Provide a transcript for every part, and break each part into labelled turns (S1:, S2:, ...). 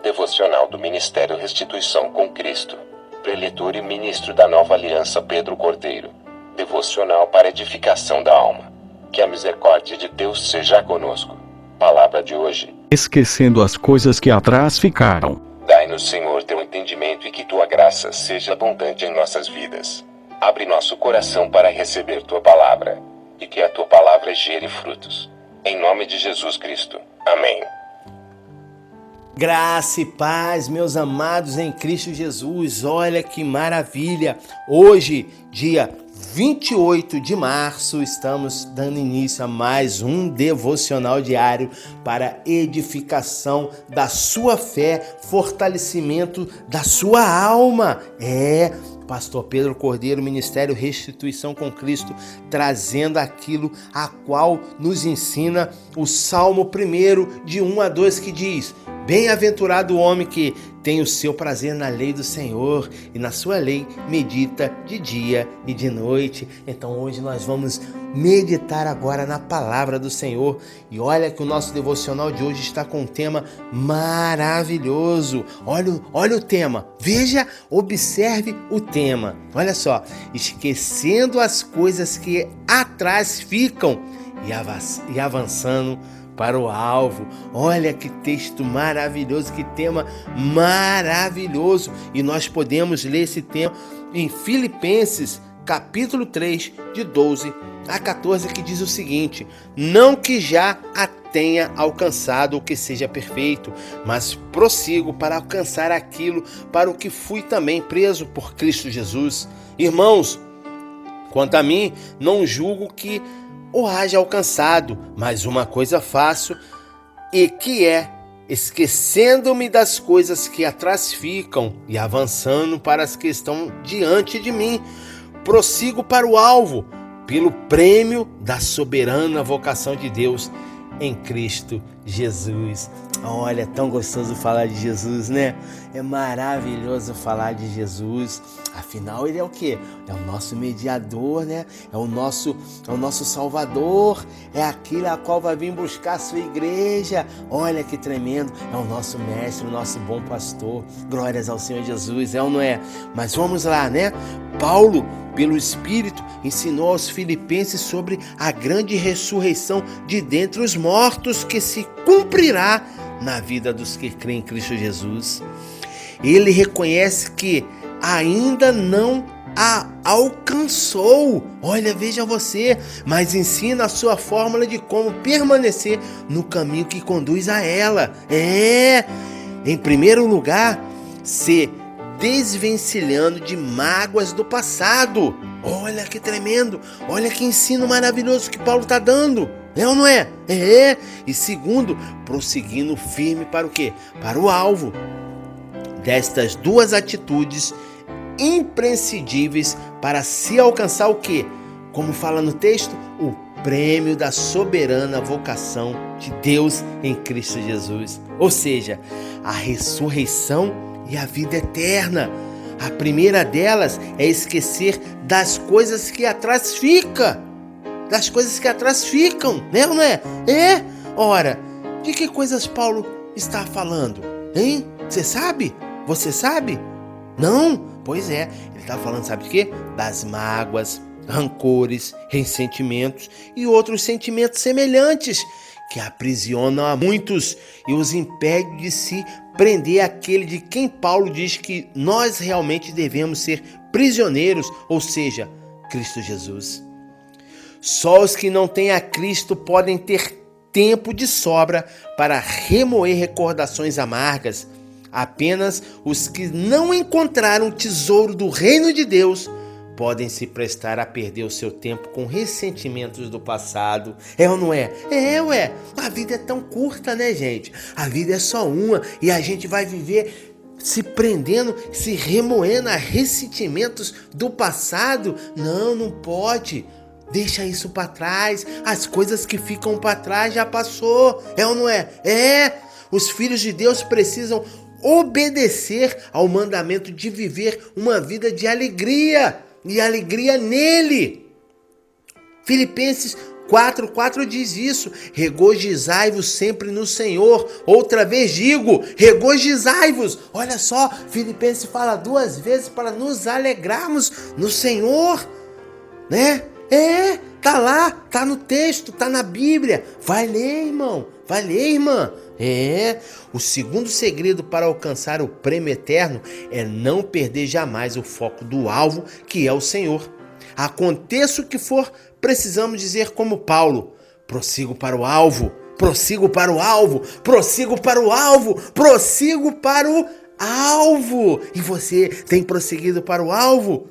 S1: devocional do Ministério Restituição com Cristo. Preletor e ministro da Nova Aliança Pedro Cordeiro. Devocional para edificação da alma. Que a misericórdia de Deus seja conosco. Palavra de hoje.
S2: Esquecendo as coisas que atrás ficaram.
S1: Dai-nos, Senhor, teu entendimento e que tua graça seja abundante em nossas vidas. Abre nosso coração para receber tua palavra. E que a tua palavra gere frutos. Em nome de Jesus Cristo. Amém.
S3: Graça e paz, meus amados em Cristo Jesus. Olha que maravilha! Hoje, dia 28 de março, estamos dando início a mais um devocional diário para edificação da sua fé, fortalecimento da sua alma. Pastor Pedro Cordeiro, Ministério Restituição com Cristo, trazendo aquilo a qual nos ensina o Salmo 1, de 1 a 2, que diz: Bem-aventurado o homem que tem o seu prazer na lei do Senhor e na sua lei medita de dia e de noite. Então hoje nós vamos meditar agora na palavra do Senhor. E olha que o nosso devocional de hoje está com um tema maravilhoso. Olha o tema. Veja, observe o tema. Olha só. Esquecendo as coisas que atrás ficam e avançando para o alvo. Olha que texto maravilhoso, que tema maravilhoso. E nós podemos ler esse tema em Filipenses, capítulo 3, de 12 a 14, que diz o seguinte: Não que já a tenha alcançado o que seja perfeito, mas prossigo para alcançar aquilo para o que fui também preso por Cristo Jesus. Irmãos, quanto a mim, não julgo que o haja alcançado, mas uma coisa faço, e que é, esquecendo-me das coisas que atrás ficam e avançando para as que estão diante de mim, prossigo para o alvo, pelo prêmio da soberana vocação de Deus em Cristo Jesus. Olha, é tão gostoso falar de Jesus, né? É maravilhoso falar de Jesus. Afinal, ele é o quê? É o nosso mediador, né? É o nosso Salvador. É aquele a qual vai vir buscar a sua igreja. Olha que tremendo. É o nosso mestre, o nosso bom pastor. Glórias ao Senhor Jesus, é ou não é? Mas vamos lá, né? Paulo, pelo Espírito, ensinou aos filipenses sobre a grande ressurreição de dentre os mortos que se cumprirá na vida dos que creem em Cristo Jesus. Ele reconhece que ainda não a alcançou. Olha, veja você, mas ensina a sua fórmula de como permanecer no caminho que conduz a ela. Em primeiro lugar, se desvencilhando de mágoas do passado. Olha que tremendo, olha que ensino maravilhoso que Paulo está dando. É ou não é? E segundo, prosseguindo firme para o quê? Para o alvo. Destas duas atitudes imprescindíveis para se alcançar o quê? Como fala no texto, o prêmio da soberana vocação de Deus em Cristo Jesus. Ou seja, a ressurreição e a vida eterna. A primeira delas é esquecer das coisas que atrás ficam. Das coisas que atrás ficam, né ou não é? Ora, de que coisas Paulo está falando? Hein? Você sabe? Você sabe? Não? Pois é, ele está falando, sabe de quê? Das mágoas, rancores, ressentimentos e outros sentimentos semelhantes que aprisionam a muitos e os impede de se prender àquele de quem Paulo diz que nós realmente devemos ser prisioneiros, ou seja, Cristo Jesus. Só os que não têm a Cristo podem ter tempo de sobra para remoer recordações amargas. Apenas os que não encontraram o tesouro do reino de Deus podem se prestar a perder o seu tempo com ressentimentos do passado. É ou não é? Ué. A vida é tão curta, né, gente? A vida é só uma e a gente vai viver se prendendo, se remoendo a ressentimentos do passado. Não pode. Deixa isso para trás. As coisas que ficam para trás já passou. É ou não é? Os filhos de Deus precisam obedecer ao mandamento de viver uma vida de alegria. E alegria nele. Filipenses 4:4 diz isso. Regozijai-vos sempre no Senhor. Outra vez digo, regozijai-vos. Olha só, Filipenses fala 2 vezes para nos alegrarmos no Senhor, né? Tá lá, tá no texto, tá na Bíblia. Vai ler, irmão. Vai ler, irmã. O segundo segredo para alcançar o prêmio eterno é não perder jamais o foco do alvo, que é o Senhor. Aconteça o que for, precisamos dizer como Paulo: prossigo para o alvo, prossigo para o alvo, prossigo para o alvo, prossigo para o alvo. E você tem prosseguido para o alvo?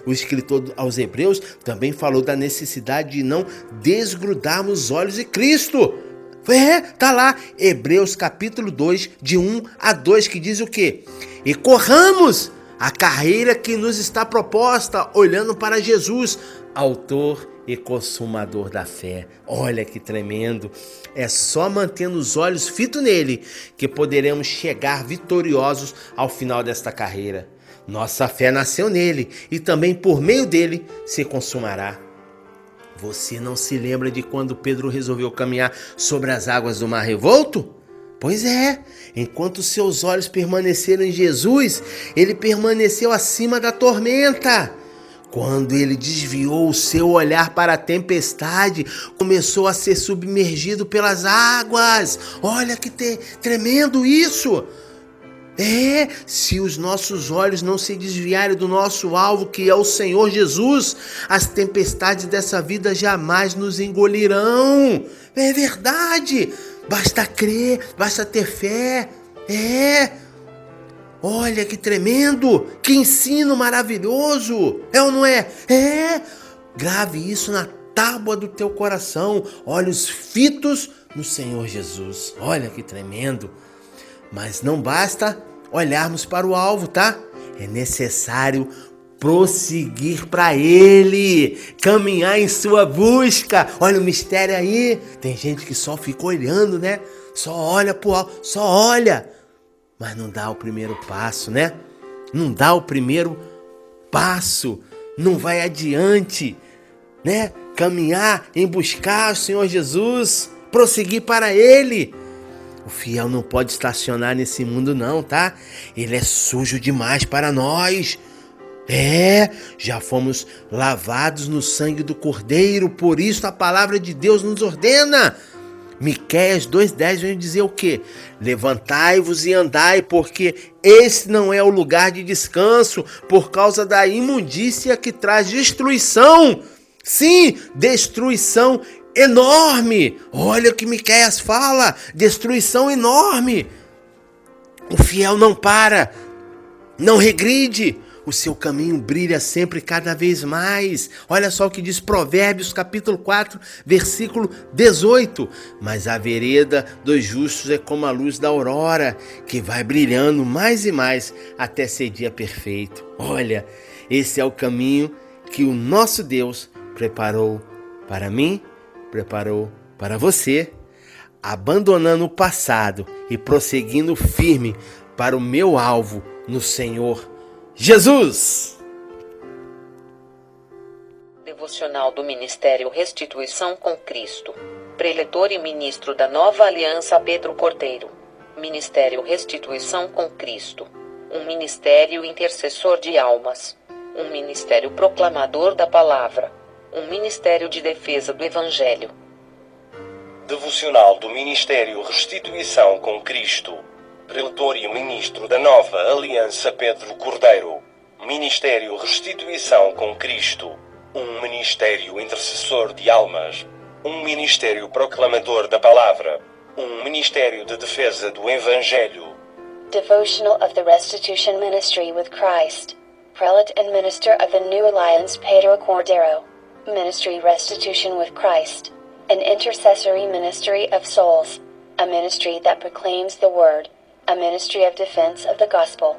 S3: O escritor aos Hebreus também falou da necessidade de não desgrudarmos os olhos de Cristo. Tá lá, Hebreus capítulo 2, de 1-2, que diz o quê? E corramos a carreira que nos está proposta, olhando para Jesus, autor e consumador da fé. Olha que tremendo! É só mantendo os olhos fitos nele que poderemos chegar vitoriosos ao final desta carreira. Nossa fé nasceu nele e também por meio dele se consumará. Você não se lembra de quando Pedro resolveu caminhar sobre as águas do Mar Revolto? Pois enquanto seus olhos permaneceram em Jesus, ele permaneceu acima da tormenta. Quando ele desviou o seu olhar para a tempestade, começou a ser submergido pelas águas. Olha que tremendo isso! Se os nossos olhos não se desviarem do nosso alvo, que é o Senhor Jesus, as tempestades dessa vida jamais nos engolirão. É verdade. Basta crer, basta ter fé. Olha que tremendo, que ensino maravilhoso. É ou não é? Grave isso na tábua do teu coração. Olhos fitos no Senhor Jesus. Olha que tremendo. Mas não basta olharmos para o alvo, tá? É necessário prosseguir para ele, caminhar em sua busca. Olha o mistério aí. Tem gente que só fica olhando, né? Só olha pro alvo, só olha. Mas não dá o primeiro passo, né? Não dá o primeiro passo. Não vai adiante, né? Caminhar em buscar o Senhor Jesus, prosseguir para ele. O fiel não pode estacionar nesse mundo não, tá? Ele é sujo demais para nós. Já fomos lavados no sangue do Cordeiro, por isso a palavra de Deus nos ordena. Miqueias 2:10 vem dizer o quê? Levantai-vos e andai, porque esse não é o lugar de descanso, por causa da imundícia que traz destruição. Sim, destruição enorme. Olha o que Miqueias fala, destruição enorme. O fiel não para, não regride. O seu caminho brilha sempre cada vez mais. Olha só o que diz Provérbios capítulo 4, versículo 18. Mas a vereda dos justos é como a luz da aurora, que vai brilhando mais e mais até ser dia perfeito. Olha, esse é o caminho que o nosso Deus preparou para mim, preparou para você, abandonando o passado e prosseguindo firme para o meu alvo no Senhor Jesus.
S4: Devocional do Ministério Restituição com Cristo. Preletor e ministro da Nova Aliança Pedro Cordeiro. Ministério Restituição com Cristo. Um ministério intercessor de almas. Um ministério proclamador da palavra. Um ministério de defesa do Evangelho.
S5: Devocional do Ministério Restituição com Cristo. Preletor e ministro da Nova Aliança Pedro Cordeiro. Ministério Restituição com Cristo. Um ministério intercessor de almas. Um ministério proclamador da palavra. Um ministério de defesa do Evangelho.
S6: Devotional of the Restitution Ministry with Christ. Prelate and Minister of the New Alliance Pedro Cordeiro. Ministry Restitution with Christ. An intercessory ministry of souls. A ministry that proclaims the word. A ministry of defense of the gospel.